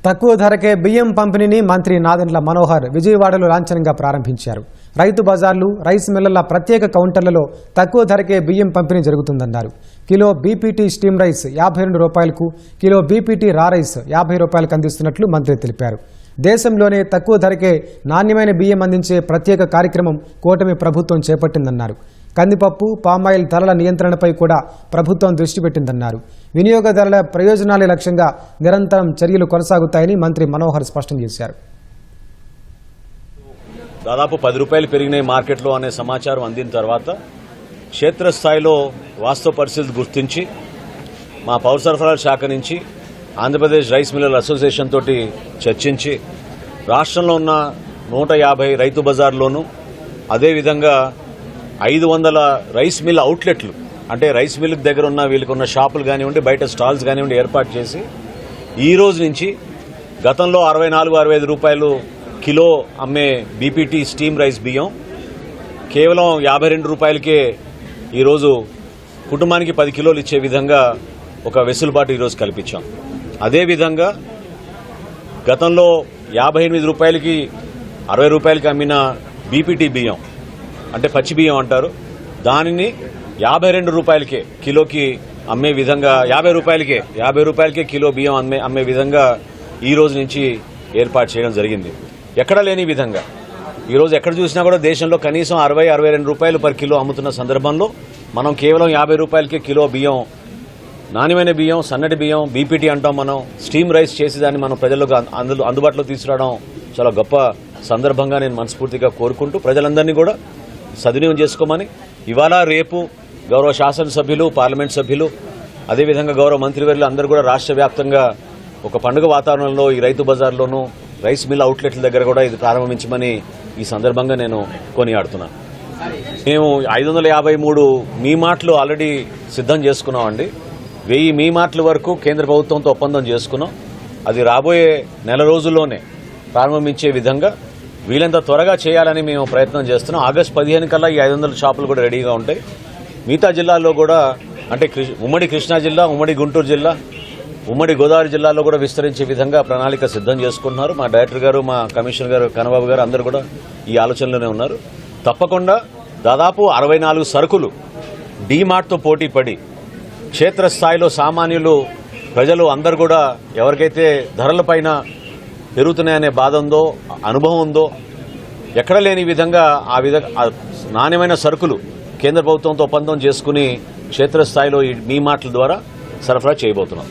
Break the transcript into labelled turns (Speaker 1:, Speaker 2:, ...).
Speaker 1: తక్కువ ధరకే బియ్యం పంపిణీని మంత్రి నాదెండ్ల మనోహర్ విజయవాడలో లాంఛనంగా ప్రారంభించారు. రైతు బజార్లు, రైస్ మిల్లల ప్రత్యేక కౌంటర్లలో తక్కువ ధరకే బియ్యం పంపిణీ జరుగుతుందన్నారు. కిలో బీపీటీ స్టీమ్ రైస్ 52 రూపాయలకు, కిలో బీపీటీ రా రైస్ 50 రూపాయలకు అందిస్తున్నట్లు మంత్రి తెలిపారు. దేశంలోనే తక్కువ ధరకే నాణ్యమైన బియ్యం అందించే ప్రత్యేక కార్యక్రమం కూటమి ప్రభుత్వం చేపట్టిందన్నారు. కందిపప్పు, పామాయిల్ ధరల నియంత్రణపై కూడా ప్రభుత్వం దృష్టి పెట్టిందన్నారు. వినియోగదారుల ప్రయోజనాలే లక్ష్యంగా నిరంతరం చర్యలు కొనసాగుతాయని మంత్రి మనోహర్ స్పష్టం చేశారు.
Speaker 2: దాదాపు 10 రూపాయలు పెరిగినాయి మార్కెట్లో అనే సమాచారం అందిన తర్వాత క్షేత్రస్థాయిలో వాస్తవ పరిస్థితి గుర్తించి మా పౌర సరఫరాల శాఖ నుంచి ఆంధ్రప్రదేశ్ రైస్ మిల్లర్ అసోసియేషన్ తోటి చర్చించి రాష్ట్రంలో ఉన్న 150 రైతు బజార్లోనూ అదేవిధంగా 500 రైస్ మిల్ అవుట్లెట్లు, అంటే రైస్ మిల్ దగ్గర ఉన్న వీళ్ళకున్న షాపులు కానివ్వండి, బయట స్టాల్స్ కానివ్వండి ఏర్పాటు చేసి ఈ రోజు నుంచి గతంలో 64-65 రూపాయలు కిలో అమ్మే బీపీటీ స్టీమ్ రైస్ బియ్యం కేవలం 52 రూపాయలకే ఈరోజు కుటుంబానికి 10 కిలోలు ఇచ్చే విధంగా ఒక వెసులుబాటు ఈరోజు కల్పించాం. అదేవిధంగా గతంలో 58 రూపాయలకి 60 రూపాయలకి అమ్మిన బీపీటీ బియ్యం, అంటే పచ్చి బియ్యం అంటారు, దానిని 52 రూపాయలకే కిలోకి అమ్మే విధంగా 50 రూపాయలకే కిలో బియ్యం అమ్మే విధంగా ఈ రోజు నుంచి ఏర్పాటు చేయడం జరిగింది. ఎక్కడ లేని విధంగా ఈరోజు ఎక్కడ చూసినా కూడా దేశంలో కనీసం 60-62 రూపాయలు పర్ కిలో అమ్ముతున్న సందర్భంలో మనం కేవలం 50 రూపాయలకే కిలో బియ్యం, నాణ్యమైన బియ్యం, సన్నటి బియ్యం, బీపీటీ అంటాం మనం, స్టీమ్ రైస్ చేసి దాన్ని మనం ప్రజలకు అందుబాటులో తీసుకురావడం చాలా గొప్ప సందర్భంగా నేను మనస్ఫూర్తిగా కోరుకుంటూ ప్రజలందరినీ కూడా సద్వినియోగం చేసుకోమని ఇవాళ రేపు గౌరవ శాసనసభ్యులు, పార్లమెంట్ సభ్యులు, అదేవిధంగా గౌరవ మంత్రివర్యులు అందరూ కూడా రాష్ట్ర వ్యాప్తంగా ఒక పండుగ వాతావరణంలో ఈ రైతు బజార్లోనూ రైస్ మిల్ అవుట్లెట్ల దగ్గర కూడా ఇది ప్రారంభించమని ఈ సందర్భంగా నేను కొనియాడుతున్నాను. మేము 553 మీమాట్లు ఆల్రెడీ సిద్ధం చేసుకున్నామండి. 1000 మీమాట్ల వరకు కేంద్ర ప్రభుత్వంతో ఒప్పందం చేసుకున్నాం. అది రాబోయే నెల రోజుల్లోనే ప్రారంభించే విధంగా వీలంత త్వరగా చేయాలని మేము ప్రయత్నం చేస్తున్నాం. ఆగస్టు 15 కల్లా ఈ 500 షాపులు కూడా రెడీగా ఉంటాయి. మిగతా జిల్లాల్లో కూడా, అంటే ఉమ్మడి కృష్ణా జిల్లా, ఉమ్మడి గుంటూరు జిల్లా, ఉమ్మడి గోదావరి జిల్లాలో కూడా విస్తరించే విధంగా ప్రణాళిక సిద్ధం చేసుకుంటున్నారు. మా డైరెక్టర్ గారు, మా కమిషనర్ గారు కన్నబాబు గారు అందరూ కూడా ఈ ఆలోచనలోనే ఉన్నారు. తప్పకుండా దాదాపు 64 సరుకులు డీమార్ట్తో పోటీ పడి క్షేత్రస్థాయిలో సామాన్యులు, ప్రజలు అందరూ కూడా ఎవరికైతే ధరలపైన పెరుగుతున్నాయనే బాధ ఉందో, అనుభవం ఉందో, ఎక్కడ లేని విధంగా నాణ్యమైన సరుకులు కేంద్ర ప్రభుత్వంతో ఒప్పందం చేసుకుని క్షేత్రస్థాయిలో ఈ మీమాట్ల ద్వారా సరఫరా చేయబోతున్నాం.